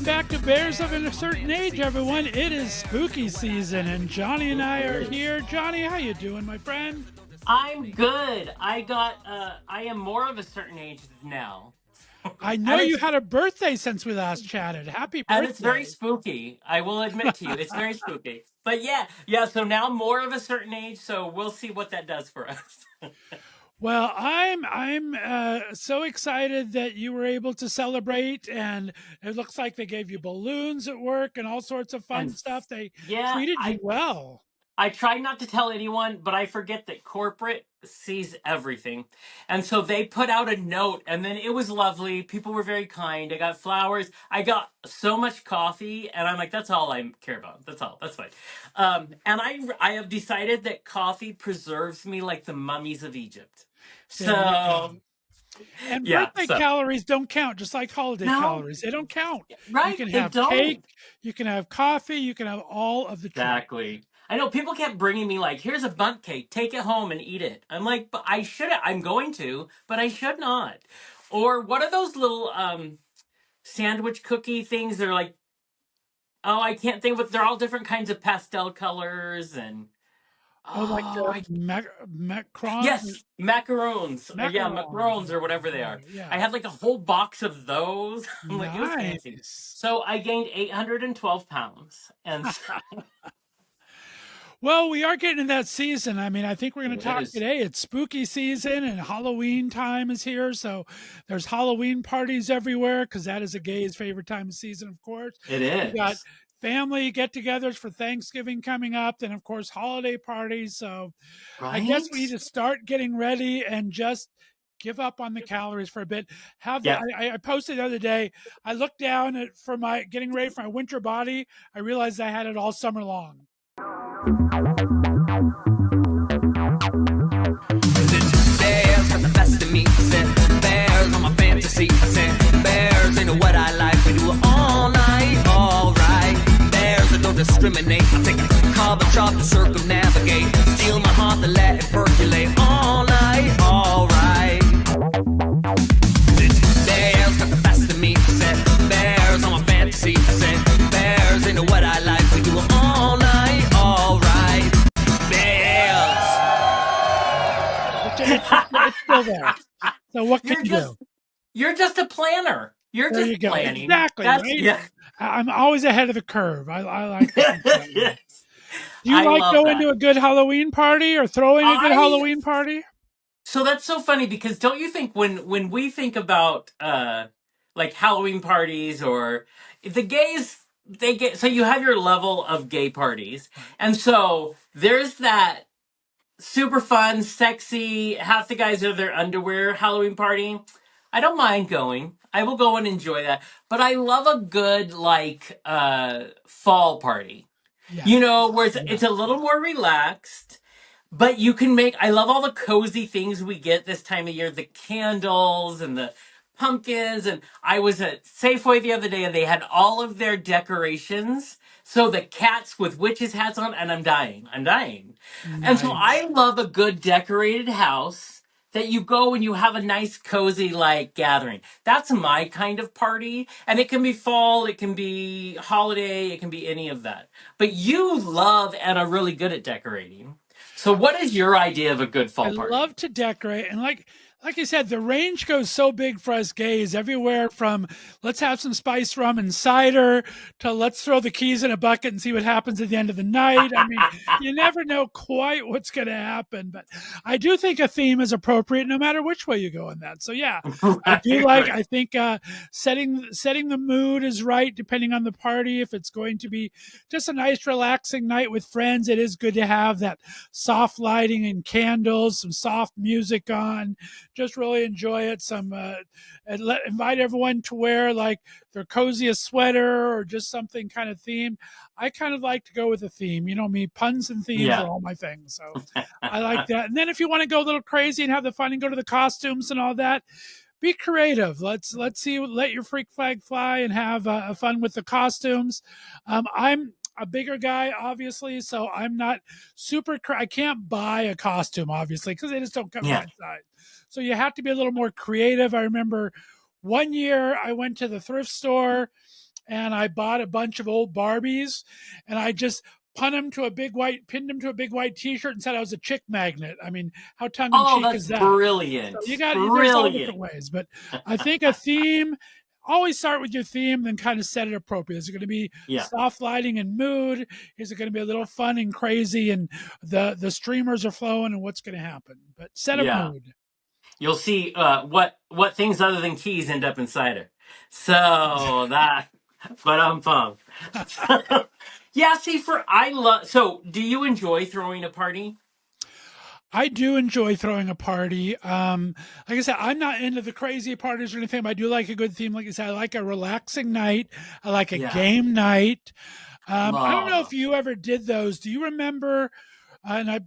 Welcome back to Bears of a Certain Age, everyone. It is spooky season, and Johnny and I are here. Johnny, how you doing, my friend? I'm good. I am more of a certain age now. I know And you it's had a birthday since we last chatted. Happy and it's very birthday. spooky. I will admit to you, it's very spooky. But yeah, so now more of a certain age, so we'll see what that does for us. Well, I'm so excited that you were able to celebrate, and it looks like they gave you balloons at work and all sorts of fun And stuff. They yeah, treated you I well. I try not to tell anyone, but I forget that corporate sees everything. And so they put out a note, and then it was lovely. People were very kind. I got flowers. I got so much coffee, and I'm like, that's all I care about. That's all. That's fine. And I have decided that coffee preserves me like the mummies of Egypt. There you So, go. And yeah. birthday calories don't count, just like holiday No, calories. They don't count. You right? can They have cake, don't. you can have coffee, you can have all of the treats. Exactly. I know people kept bringing me like, here's a bundt cake, take it home and eat it. I'm like, but I should. I'm going to, but I should not. Or what are those little sandwich cookie things? They're like, oh, I can't think, but they're all different kinds of pastel colors and Oh, like oh, the macron, yes, macarons. Yeah, macarons. macarons or whatever they are. I Yeah, had like a whole box of those. I'm like, it was fancy. nice. So I gained 812 pounds, and Well, we are getting in that season. I mean, I think we're going to it talk is. today. It's spooky season and Halloween time is here. So there's Halloween parties everywhere because that is a gay's favorite time of season, of course. It We got is. family get togethers for Thanksgiving coming up. Then, of course, holiday parties. So I guess we need Right? to start getting ready and just give up on the calories for a bit. Have the Yeah. I posted the other day. I looked down at for my getting ready for my winter body. I realized I had it all summer long. Bears got the best of me. Said bears on my fantasy. Said bears ain't know what I like. We do it all night, alright. Bears that don't discriminate. I take a carbon chop to circumnavigate. Steal my heart and let it percolate all night, alright. Bears got the best of me. Said bears on my fantasy. Said bears ain't know what I like. We do it all night, alright. Bears. It's still there. So what can You're you do? just you're just a planner. You're There you just go. planning. Exactly, That's right? yeah. I'm always ahead of the curve. I like to think that way. Yes. Do you I like love going that. to a good Halloween party or throwing a good I Halloween party? so that's so funny because don't you think when we think about like Halloween parties or the gays they get so you have your level of gay parties. Right. And so there's that super fun, sexy, half the guys are their underwear Halloween party. I don't mind going. I will go and enjoy that. But I love a good like fall party. You Yes. know, where Yeah. it's a little more relaxed, but you can make I love all the cozy things we get this time of year, the candles and the pumpkins. And I was at Safeway the other day and they had all of their decorations. So the cats with witches hats on, and I'm dying. I'm dying. And so Nice. I love a good decorated house that you go and you have a nice cozy like gathering. That's my kind of party. And it can be fall, it can be holiday, it can be any of that. But you love and are really good at decorating. So what is your idea of a good I fall love party? to decorate, and like I said, the range goes so big for us gays. Everywhere from let's have some spice rum and cider to let's throw the keys in a bucket and see what happens at the end of the night. I mean, you never know quite what's going to happen, but I do think a theme is appropriate no matter which way you go in that. So yeah, I do Right, like. right. I think setting the mood is right depending on the party. If it's going to be just a nice relaxing night with friends, it is good to have that soft lighting and candles, some soft music on. Just really enjoy it. Invite everyone to wear like their coziest sweater or just something kind of themed. I kind of like to go with a theme. You know me, puns and themes Yeah. are all my things. So I like that. And then if you want to go a little crazy and have the fun and go to the costumes and all that, be creative. Let's see. Let your freak flag fly and have fun with the costumes. I'm a bigger guy, obviously, so I'm not super. I can't buy a costume, obviously, because they just don't come in Yeah. my size. So you have to be a little more creative. I remember one year I went to the thrift store and I bought a bunch of old Barbies, and I just pinned them to a big white T-shirt, and said I was a chick magnet. I mean, how tongue in Oh, cheek that's is that? So brilliant. there's all Brilliant. different ways, but I think a theme. Always start with your theme, then kind of set it appropriate. Is it going to be Yeah. soft lighting and mood? Is it going to be a little fun and crazy, and the streamers are flowing, and what's going to happen? But set a Yeah. mood. You'll see what things other than keys end up inside it. So that, but I'm pumped. Yeah, see, I love. So, do you enjoy throwing a party? I do enjoy throwing a party. Like I said, I'm not into the crazy parties or anything, but I do like a good theme. Like I said, I like a relaxing night. I like a Yeah, game night. I don't know if love. you ever did those. Do you remember?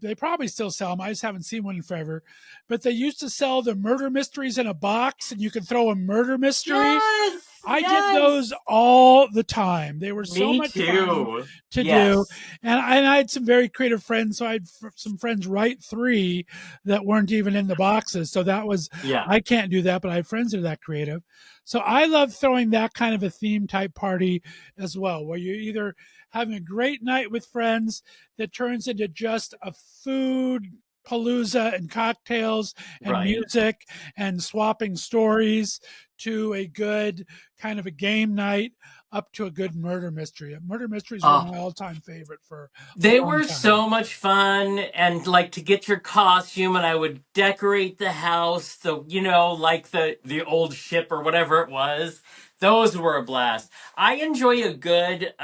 They probably still sell them. I just haven't seen one in forever. But they used to sell the murder mysteries in a box, and you could throw a murder mystery. Yes, I did yes. those all the time. They were so Me much fun too. to do. Yes. And I had some very creative friends. So I had some friends write three that weren't even in the boxes. So that was, Yeah. I can't do that, but I have friends that are that creative. So I love throwing that kind of a theme type party as well, where you're either having a great night with friends that turns into just a food palooza and cocktails and Right. music and swapping stories, to a good kind of a game night, up to a good murder mystery. Murder mysteries were Oh, my all-time favorite for a they long were time. so much fun, and like to get your costume, and I would decorate the house, like the old ship or whatever it was. Those were a blast. I enjoy a good.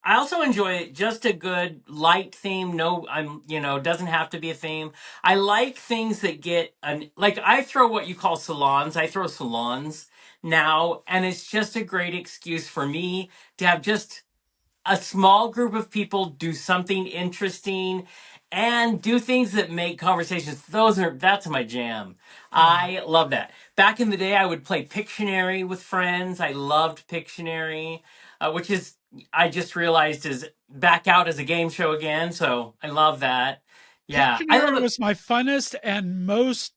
I also enjoy just a good light theme. No, doesn't have to be a theme. I like things that get like I throw what you call salons. I throw salons now, and it's just a great excuse for me to have just a small group of people do something interesting and do things that make conversations. That's my jam. Yeah. I love that. Back in the day, I would play Pictionary with friends. I loved Pictionary, which is, I just realized, is back out as a game show again. So I love that. Yeah, I love Pictionary it. was my funnest and most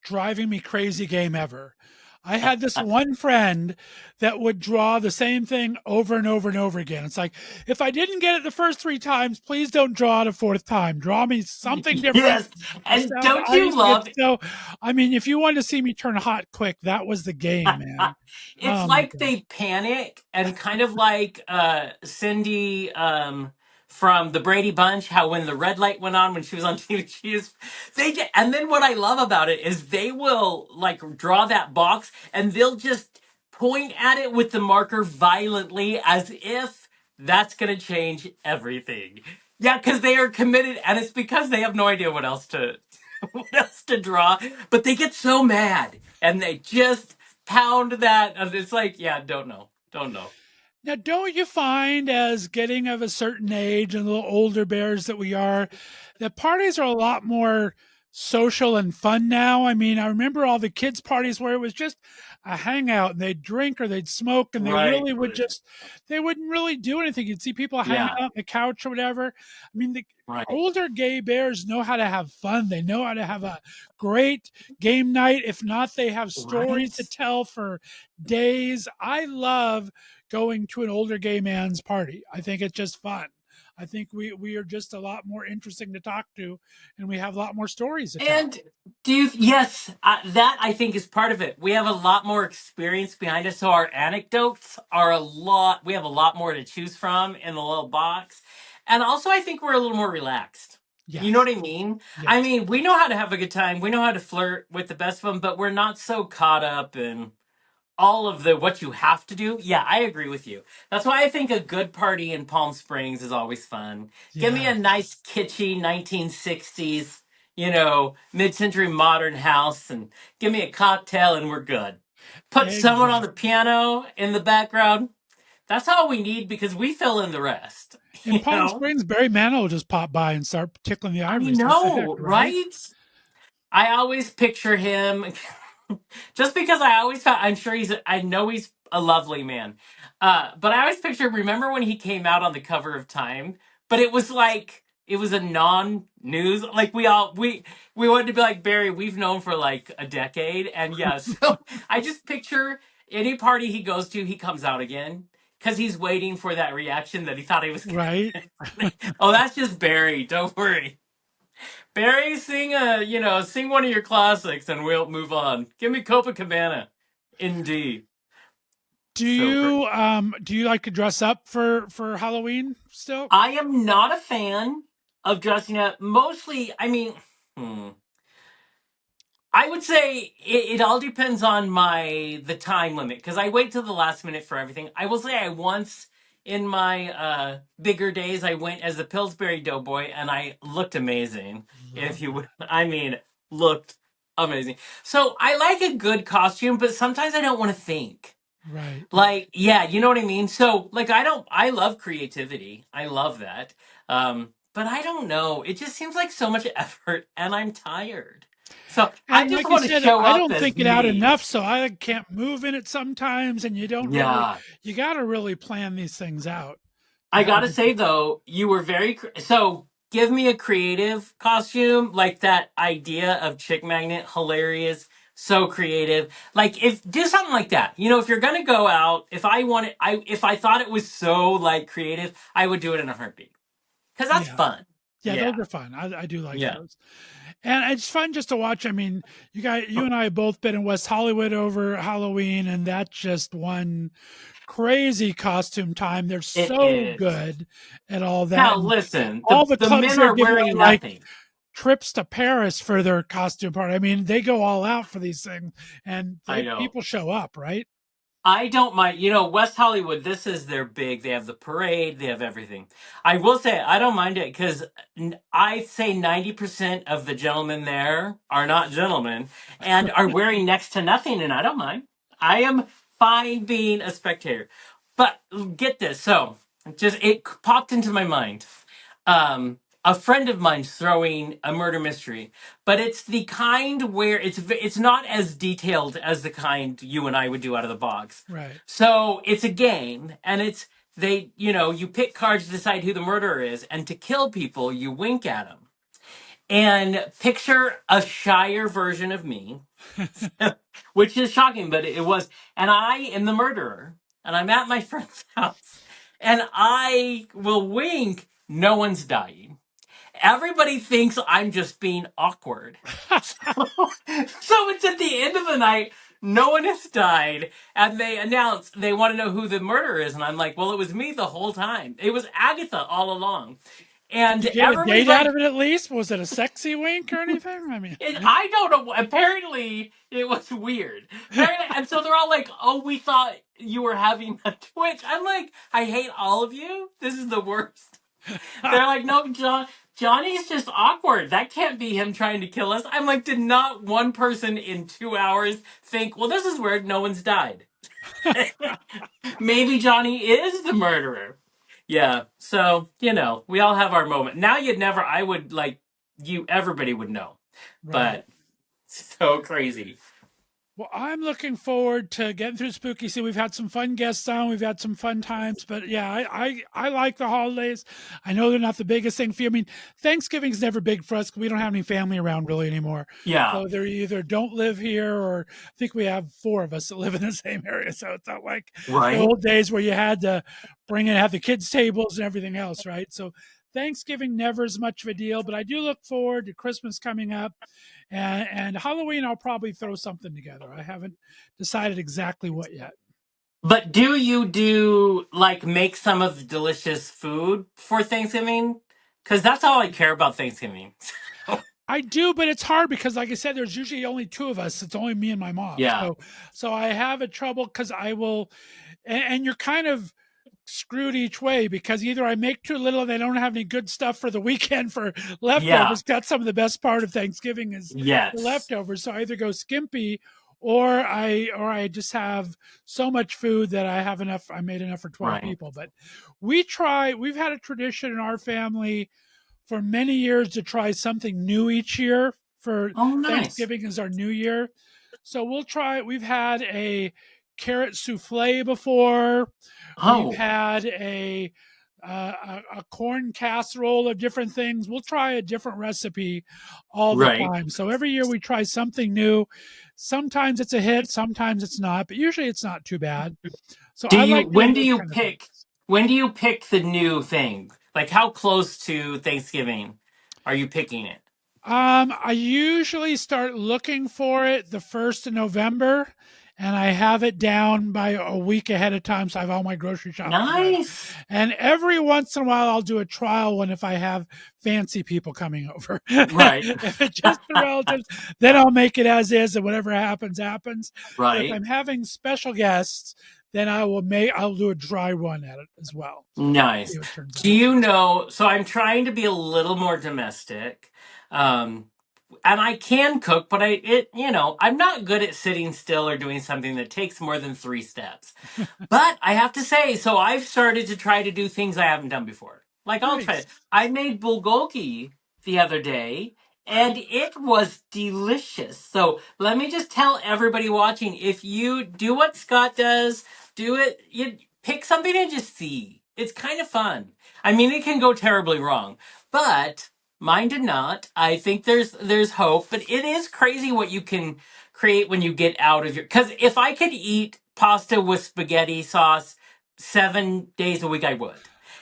driving me crazy game ever. I had this one friend that would draw the same thing over and over and over again. It's like, if I didn't get it the first three times, please don't draw it a fourth time. Draw me something different. Yes, Just and have, don't I you used to get love so, I mean, if you wanted to see me turn hot quick, that was the game, man. it's Oh my like gosh. they panic and kind of like Cindy from the Brady Bunch, how when the red light went on when she was on TV, and then what I love about it is they will like draw that box and they'll just point at it with the marker violently as if that's gonna change everything. Yeah, because they are committed, and it's because they have no idea what else to what else to draw, but they get so mad and they just pound that, and it's like, yeah, don't know. Now, don't you find, as getting of a certain age and a little older bears that we are, that parties are a lot more social and fun now? I mean, I remember all the kids' parties where it was just a hangout and they'd drink or they'd smoke, and they Right. really would just, they wouldn't really do anything. You'd see people hanging Yeah. out on the couch or whatever. I mean, the Right. older gay bears know how to have fun. They know how to have a great game night. If not, they have stories Right. to tell for days. I love going to an older gay man's party. I think it's just fun. I think we are just a lot more interesting to talk to, and we have a lot more stories to tell. And yes, that I think is part of it. We have a lot more experience behind us, so our anecdotes are we have a lot more to choose from in the little box. And also, I think we're a little more relaxed. You know Yes, what I mean? I yes. mean, we know how to have a good time. We know how to flirt with the best of them, but we're not so caught up in all of the what you have to do. Yeah, I agree with you. That's why I think a good party in Palm Springs is always fun. Give me a Yes, nice kitschy 1960s, mid-century modern house, and give me a cocktail and we're good. Put someone on the exactly. piano in the background. That's all we need because we fill in the rest. In You Palm know? Springs, Barry Manilow will just pop by and start tickling the I ivories. What the heck, know, right? right? I always picture him just because I'm sure I know he's a lovely man. But I always picture, remember when he came out on the cover of Time? But it was like, it was a non-news, like we wanted to be like, Barry, we've known for like a decade. And yeah, so I just picture Any party he goes to, he comes out again because he's waiting for that reaction that he thought he was. Right. Oh, that's just Barry. Don't worry, Barry. Sing one of your classics, and we'll move on. Give me Copacabana. Indeed. So great. Do you like to dress up for Halloween still? I am not a fan of dressing up. Mostly, I mean, hmm. I would say it all depends on the time limit because I wait till the last minute for everything. I will say I once in my bigger days I went as the Pillsbury Doughboy and I looked amazing. If Love you that. would, I mean, looked amazing. So I like a good costume, but sometimes I don't want to think. Right. Like, yeah, you know what I mean? So, like, I love creativity. I love that. But I don't know. It just seems like so much effort and I'm tired. So I And just like you want to said, show I up don't as think it out me. enough, so I can't move in it sometimes. And Yeah. you got to really plan these things out. You I got to gotta be, say though, you were so give me a creative costume, like that idea of chick magnet, hilarious, so creative. Like if do something like that. If you're gonna go out, if I thought it was so like creative, I would do it in a heartbeat. Because that's yeah. fun. Yeah, those Yeah. are fun. I do like Yeah. those. And it's fun just to watch. I mean, you and I have both been in West Hollywood over Halloween, and that's just one crazy costume time. They're It so is. good at all that. Now And listen, all the the clubs men are are giving wearing out like nothing. trips to Paris for their costume party. I mean, they go all out for these things, and I they know. people show up, right? I don't mind. West Hollywood, this is their big. They have the parade, they have everything. I will say, I don't mind it because I'd say 90% of the gentlemen there are not gentlemen and are wearing next to nothing, and I don't mind. I am fine being a spectator. But get this. So, it popped into my mind. A friend of mine's throwing a murder mystery, but it's the kind where it's not as detailed as the kind you and I would do out of the box. Right. So it's a game, and you pick cards to decide who the murderer is, and to kill people, you wink at them. And picture a shyer version of me, which is shocking, but it was. And I am the murderer, and I'm at my friend's house, and I will wink. No one's dying. Everybody thinks I'm just being awkward. So it's at the end of the night, no one has died, and they announce they want to know who the murderer is. And I'm like, well, it was me the whole time. It was Agatha all along. Did And you get a everybody's date out like, of it at least? Was it a sexy wink or anything? I mean, I don't know. Apparently, it was weird. Apparently, and so they're all like, oh, we thought you were having a twitch. I'm like, I hate all of you. This is the worst. They're like, no, Johnny's just awkward. That can't be him trying to kill us. I'm like, did not one person in 2 hours think, well, this is weird. No one's died. Maybe Johnny is the murderer. Yeah. So, we all have our moment. Now I would like, everybody would know. right. But so crazy. Well, I'm looking forward to getting through spooky season. We've had some fun guests on. We've had some fun times, but yeah, I like the holidays. I know they're not the biggest thing for you. I mean, Thanksgiving's never big for us because we don't have any family around really anymore. Yeah. So they're either don't live here, or I think we have four of us that live in the same area. So it's not like the Right. old days where you had to have the kids tables and everything else, right? So Thanksgiving never as much of a deal, but I do look forward to Christmas coming up. And Halloween, I'll probably throw something together. I haven't decided exactly what yet. But do you like make some of the delicious food for Thanksgiving? Because that's all I care about Thanksgiving. I do, but it's hard because, like I said, there's usually only two of us. It's only me and my mom. Yeah. So I have a trouble because I will, and you're kind of screwed each way because either I make too little and they don't have any good stuff for the weekend for Yeah. leftovers. That's some of the best part of Thanksgiving is the Yes. leftovers. So I either go skimpy or I just have so much food that I made enough for 12 Right. people. But we've had a tradition in our family for many years to try something new each year for Oh, nice. Thanksgiving is our new year. So we've had a carrot souffle before. We've Oh, had a a corn casserole of different things. We'll try a different recipe all the Right. time. So every year we try something new. Sometimes it's a hit, sometimes it's not, but usually it's not too bad. So Do I you like doing those kind of things. when do you pick the new thing? Like how close to Thanksgiving are you picking it? I usually start looking for it the 1st of November, and I have it down by a week ahead of time, so I have all my grocery shopping done. Nice. And every once in a while, I'll do a trial one if I have fancy people coming over. Right. If it's just the relatives, then I'll make it as is, and whatever happens, happens. But if Right. I'm having special guests, then I'll do a dry one at it as well. See Nice. how it turns Do out. you know? So I'm trying to be a little more domestic. Um, and I can cook, but I'm not good at sitting still or doing something that takes more than 3 steps. But I have to say, so I've started to try to do things I haven't done before. Like I'll try Nice. it. I made bulgogi the other day, and it was delicious. So let me just tell everybody watching: if you do what Scott does, do it. You pick something and just see. It's kind of fun. I mean, it can go terribly wrong, but mine did not. I think there's hope, but it is crazy what you can create when you get out of your. Because if I could eat pasta with spaghetti sauce 7 days a week, I would.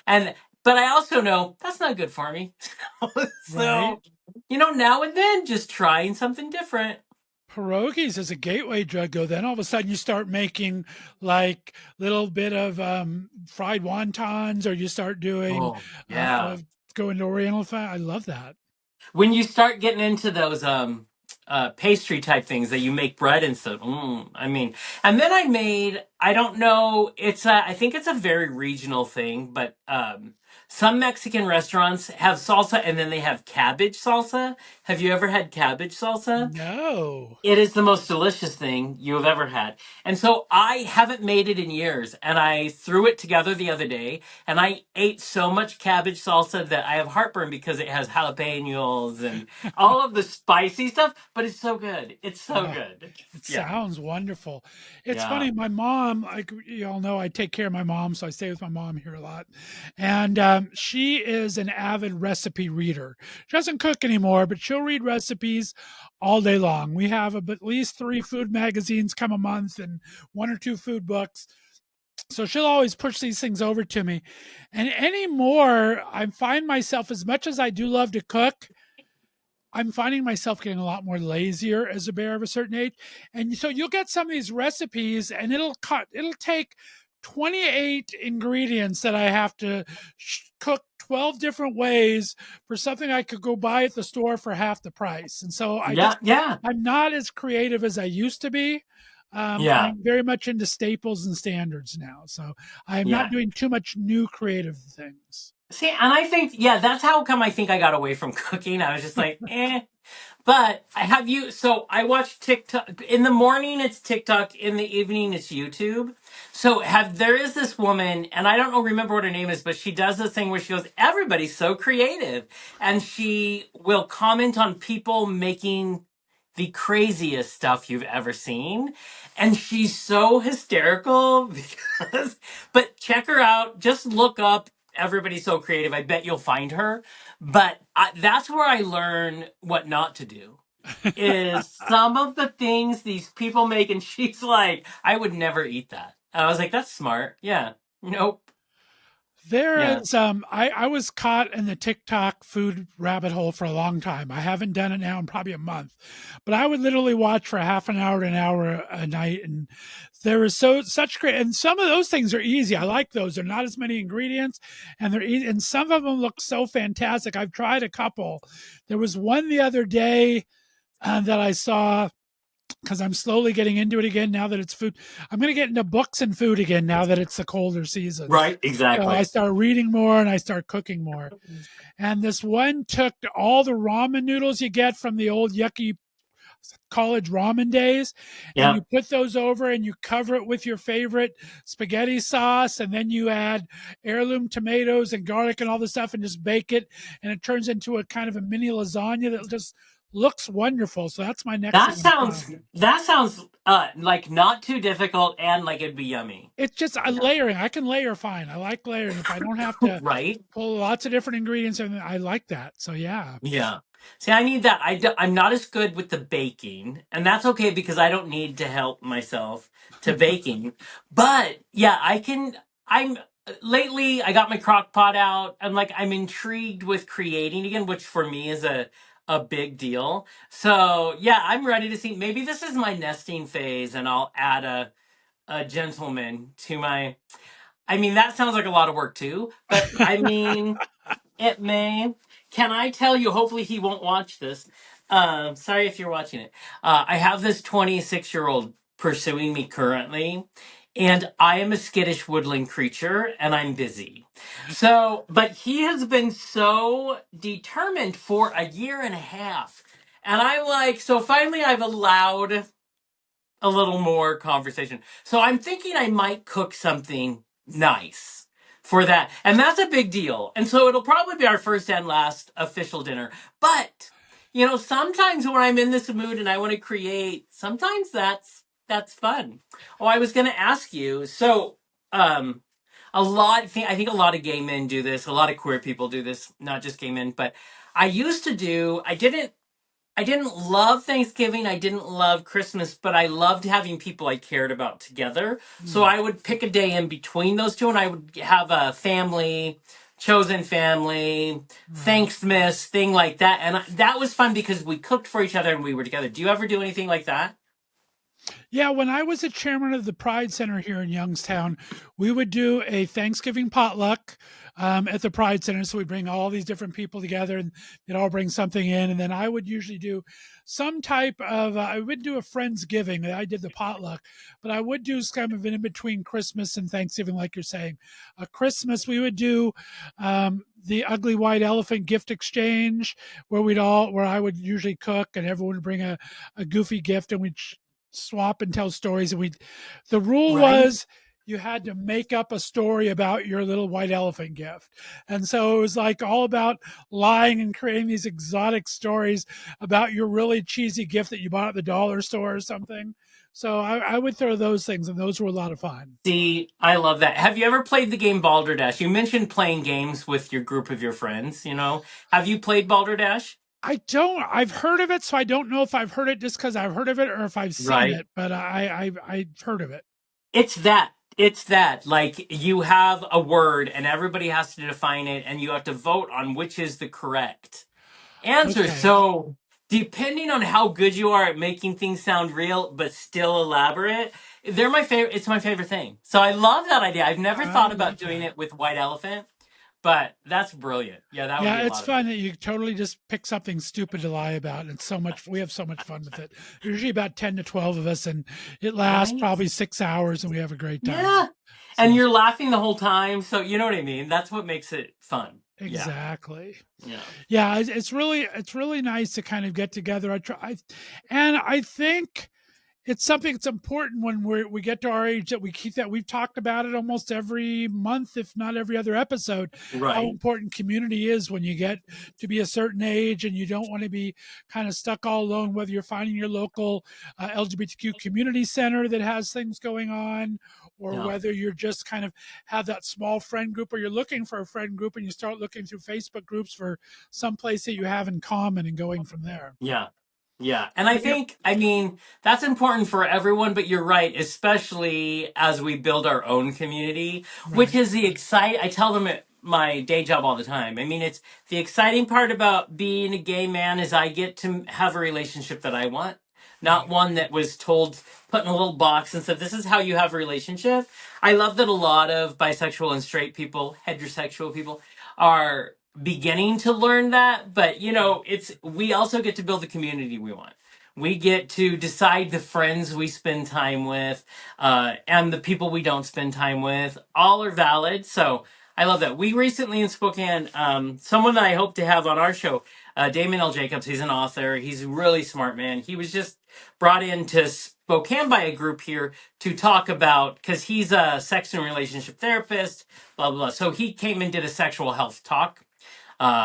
And but I also know that's not good for me. Right. So now and then, just trying something different. Pierogies is a gateway drug, though. Then all of a sudden you start making like little bit of fried wontons, or you start doing Oh uh, yeah. going to Oriental. I love that. When you start getting into those pastry type things that you make bread and stuff, I mean, and then I don't know, I think it's a very regional thing, but some Mexican restaurants have salsa and then they have cabbage salsa. Have you ever had cabbage salsa? No. It is the most delicious thing you have ever had. And so I haven't made it in years. And I threw it together the other day. And I ate so much cabbage salsa that I have heartburn because it has jalapenos and all of the spicy stuff. But it's so good. It's so Oh, good. it Yeah. sounds wonderful. It's Yeah. funny. My mom, like you all know, I take care of my mom, so I stay with my mom here a lot. And she is an avid recipe reader. She doesn't cook anymore, but she'll read recipes all day long. We have at least 3 food magazines come a month and 1 or 2 food books. So she'll always push these things over to me. And anymore, I find myself, as much as I do love to cook, I'm finding myself getting a lot more lazier as a bear of a certain age. And so you'll get some of these recipes and it'll take 28 ingredients that I have to cook 12 different ways for something I could go buy at the store for half the price. And so Yeah. Yeah. I'm not as creative as I used to be. Yeah. I'm very much into staples and standards now. So I'm not Yeah. doing too much new creative things. See, and I think, yeah, that's how come I think I got away from cooking. I was just like, eh. But so I watch TikTok in the morning, it's TikTok, in the evening, it's YouTube. So there is this woman, and I don't know, remember what her name is, but she does this thing where she goes, everybody's so creative. And she will comment on people making the craziest stuff you've ever seen. And she's so hysterical but check her out. Just look up Everybody's So Creative. I bet you'll find her. But that's where I learn what not to do. Is some of the things these people make, and she's like, I would never eat that. And I was like, that's smart. Yeah. Nope. There Yeah. is, I was caught in the TikTok food rabbit hole for a long time. I haven't done it now in probably a month, but I would literally watch for half an hour to an hour a night. And there is such great, and some of those things are easy. I like those. They're not as many ingredients and they're easy. And some of them look so fantastic. I've tried a couple. There was one the other day that I saw, because I'm slowly getting into it again now that it's food. I'm going to get into books and food again now that it's the colder season. Right. So I Exactly. start reading more and I start cooking more. And this one took all the ramen noodles you get from the old yucky college ramen days, and Yeah. you put those over and you cover it with your favorite spaghetti sauce, and then you add heirloom tomatoes and garlic and all this stuff and just bake it, and it turns into a kind of a mini lasagna that just looks wonderful. So that's my next That thing I'm sounds trying. that sounds like not too difficult and like it'd be yummy. It's just a Yeah. layering. I can layer fine. I like layering. If I don't have to Right? pull lots of different ingredients, and I like that. So yeah. Yeah. See, I need that. I'm not as good with the baking, and that's okay because I don't need to help myself to baking. But yeah, I can. I'm lately. I got my crock pot out, and like I'm intrigued with creating again, which for me is a big deal. So yeah, I'm ready to see. Maybe this is my nesting phase, and I'll add a gentleman to my. I mean, that sounds like a lot of work too, but I mean. It may. Can I tell you? Hopefully, he won't watch this. Sorry if you're watching it. I have this 26-year-old pursuing me currently, and I am a skittish woodland creature, and I'm busy. So, but he has been so determined for a year and a half. And I'm like, so finally, I've allowed a little more conversation. So I'm thinking I might cook something nice for that. And that's a big deal. And so it'll probably be our first and last official dinner. But, sometimes when I'm in this mood and I want to create, sometimes that's fun. Oh, I was going to ask you. So, I think a lot of gay men do this. A lot of queer people do this, not just gay men, but I didn't love Thanksgiving. I didn't love Christmas, but I loved having people I cared about together. So Mm, I would pick a day in between those two and I would have a family, chosen family, right. Thanksmas, thing like that. And that was fun because we cooked for each other and we were together. Do you ever do anything like that? Yeah, when I was a chairman of the Pride Center here in Youngstown, we would do a Thanksgiving potluck at the Pride Center. So we bring all these different people together, and they'd all bring something in. And then I would usually do some type of, I would do a Friendsgiving. I did the potluck, but I would do kind of in between Christmas and Thanksgiving, like you're saying. Christmas, we would do the ugly white elephant gift exchange, where I would usually cook and everyone would bring a goofy gift, and we'd swap and tell stories. And the rule Right? was you had to make up a story about your little white elephant gift. And so it was like all about lying and creating these exotic stories about your really cheesy gift that you bought at the dollar store or something. So I would throw those things, and those were a lot of fun. See, I love that. Have you ever played the game Balderdash? You mentioned playing games with your group of your friends. Have you played Balderdash? I don't. I've heard of it, so I don't know if I've heard it just because I've heard of it or if I've seen Right. it. But I've heard of it. It's that. It's that. Like you have a word and everybody has to define it and you have to vote on which is the correct answer. Okay. So, depending on how good you are at making things sound real but still elaborate, they're my favorite. It's my favorite thing. So, I love that idea. I've never I thought about love doing that. it with White Elephant, but that's brilliant. Yeah, that would be Yeah, a it's lot of fun. fun that you totally just pick something stupid to lie about. And it's so much, we have so much fun with it. Usually about 10 to 12 of us, and it lasts Right? probably 6 hours, and we have a great time. Yeah. And So, you're laughing the whole time. So, you know what I mean? That's what makes it fun. Yeah. exactly. Yeah. Yeah, it's really nice to kind of get together. And I think it's something that's important when we get to our age, that we keep that. We've talked about it almost every month, if not every other episode, how Right. important community is when you get to be a certain age, and you don't want to be kind of stuck all alone, whether you're finding your local LGBTQ community center that has things going on, or Yeah. whether you're just kind of have that small friend group, or you're looking for a friend group and you start looking through Facebook groups for some place that you have in common and going from there. Yeah. Yeah. And I mean, that's important for everyone, but you're right, especially as we build our own community, which Right. is I tell them at my day job all the time. I mean, it's the exciting part about being a gay man is I get to have a relationship that I want, not Right. one that was told, put in a little box and said, this is how you have a relationship. I love that a lot of bisexual and straight people, heterosexual people, are beginning to learn that, but it's we also get to build the community we want. We get to decide the friends we spend time with, and the people we don't spend time with. All are valid. So I love that. We recently in Spokane, someone that I hope to have on our show, Damon L. Jacobs. He's an author. He's a really smart man. He was just brought into Spokane by a group here to talk about, because he's a sex and relationship therapist, blah, blah, blah. So he came and did a sexual health talk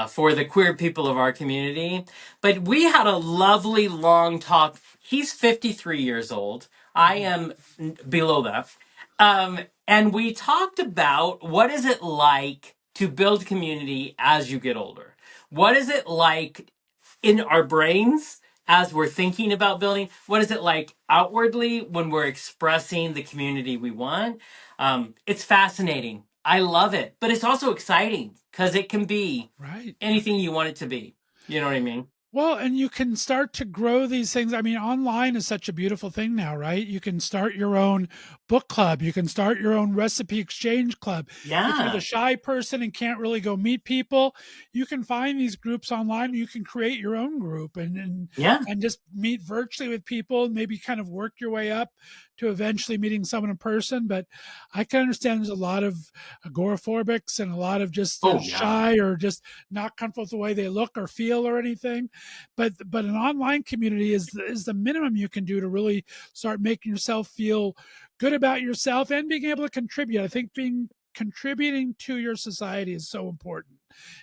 for the queer people of our community. But we had a lovely long talk. He's 53 years old. I am below that. And we talked about what is it like to build community as you get older? What is it like in our brains as we're thinking about building? What is it like outwardly when we're expressing the community we want? It's fascinating. I love it, but it's also exciting because it can be Right. anything you want it to be. You know what I mean? Well, and you can start to grow these things. I mean, online is such a beautiful thing now, right? You can start your own book club. You can start your own recipe exchange club. If you're the Yeah. shy person and can't really go meet people, you can find these groups online. You can create your own group Yeah. and just meet virtually with people, maybe kind of work your way up to eventually meeting someone in person. But I can understand there's a lot of agoraphobics and a lot of just Oh, yeah. shy or just not comfortable with the way they look or feel or anything. But an online community is the minimum you can do to really start making yourself feel good about yourself and being able to contribute. I think being contributing to your society is so important.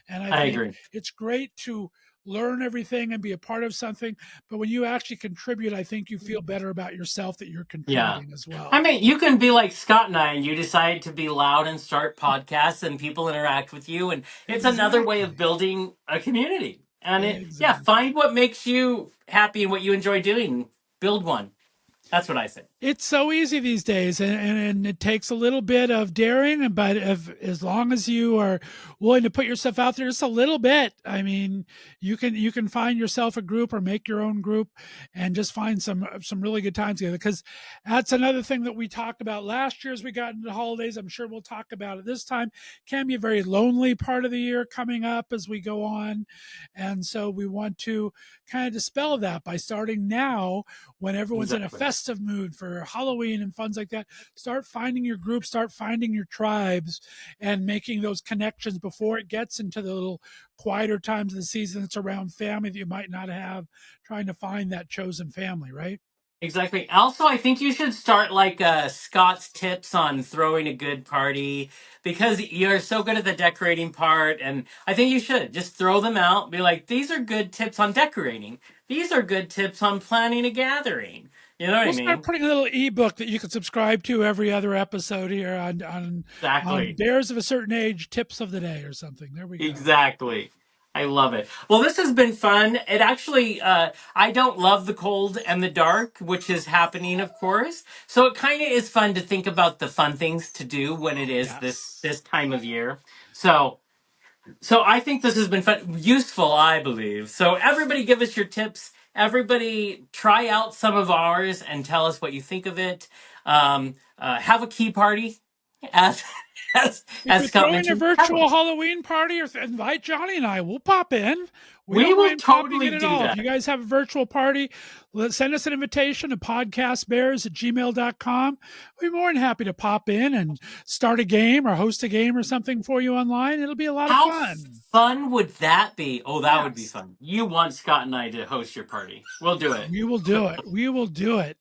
And I I think agree. it's great to learn everything and be a part of something, but when you actually contribute, I think you feel better about yourself that you're Yeah. contributing as I well. mean, you can be like Scott and I, and you decide to be loud and start podcasts, and people interact with you, and it's another way of Exactly. building a community. And yeah, Exactly. find what makes you happy and what you enjoy doing. Build one. That's what I say. It's so easy these days, and it takes a little bit of daring, but if as long as you are willing to put yourself out there just a little bit, I mean, you can find yourself a group or make your own group, and just find some really good times together. Because that's another thing that we talked about last year as we got into the holidays. I'm sure we'll talk about it this time. Can be a very lonely part of the year coming up as we go on, and so we want to kind of dispel that by starting now when everyone's in a Exactly. festive mood for Halloween and funds like that. Start finding your group, start finding your tribes, and making those connections before it gets into the little quieter times of the season that's around family that you might not have, trying to find that chosen family, right? Exactly. Also, I think you should start like Scott's tips on throwing a good party because you're so good at the decorating part. And I think you should just throw them out. Be like, these are good tips on decorating. These are good tips on planning a gathering. You know what I We'll start mean? putting a little ebook that you can subscribe to every other episode here on Exactly. bears of a certain age tips of the day or something. There we go. Exactly. I love it. Well, this has been fun. It actually, I don't love the cold and the dark, which is happening, of course. So it kind of is fun to think about the fun things to do when it is Yes. this time of year. So, so I think this has been fun, useful, I believe. So everybody, give us your tips. Everybody, try out some of ours and tell us what you think of it. Have a key party, as If as you're Scott throwing a mentioned. Have one. virtual Halloween party, or invite Johnny and I, we'll pop in. We We don't will mind popping totally in at do all. If you that. guys have a virtual party, send us an invitation to podcastbears@gmail.com. We'd be more than happy to pop in and start a game or host a game or something for you online. It'll be a lot of How fun. fun would that be? Oh, that would be Yes, fun. You want Scott and I to host your party. We'll do it. we will do it. We will do it.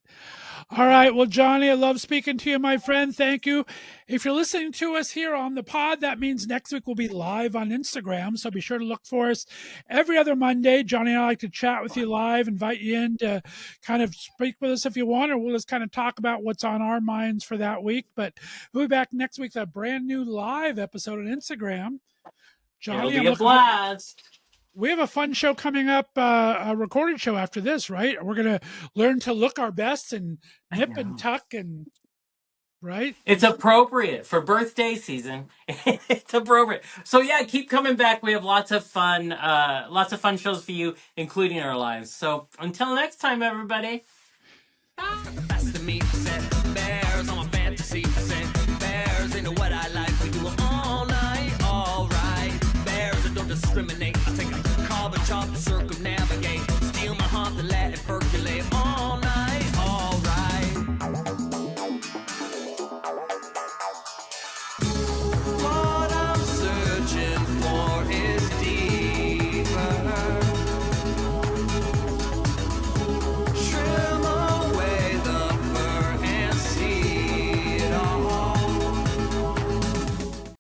All right. Well, Johnny, I love speaking to you, my friend. Thank you. If you're listening to us here on the pod, that means next week we'll be live on Instagram. So be sure to look for us every other Monday. Johnny and I like to chat with you live, invite you in to kind of speak with us if you want, or we'll just kind of talk about what's on our minds for that week. But we'll be back next week with a brand new live episode on Instagram. It'll Johnny, be I'm a looking for. blast. We have a fun show coming up, a recorded show after this, right? We're going to learn to look our best and I nip and know. tuck and, right? It's appropriate for birthday season. It's appropriate. So yeah, keep coming back. We have lots of fun shows for you, including our lives. So until next time, everybody. Bye. Best of me, said bear.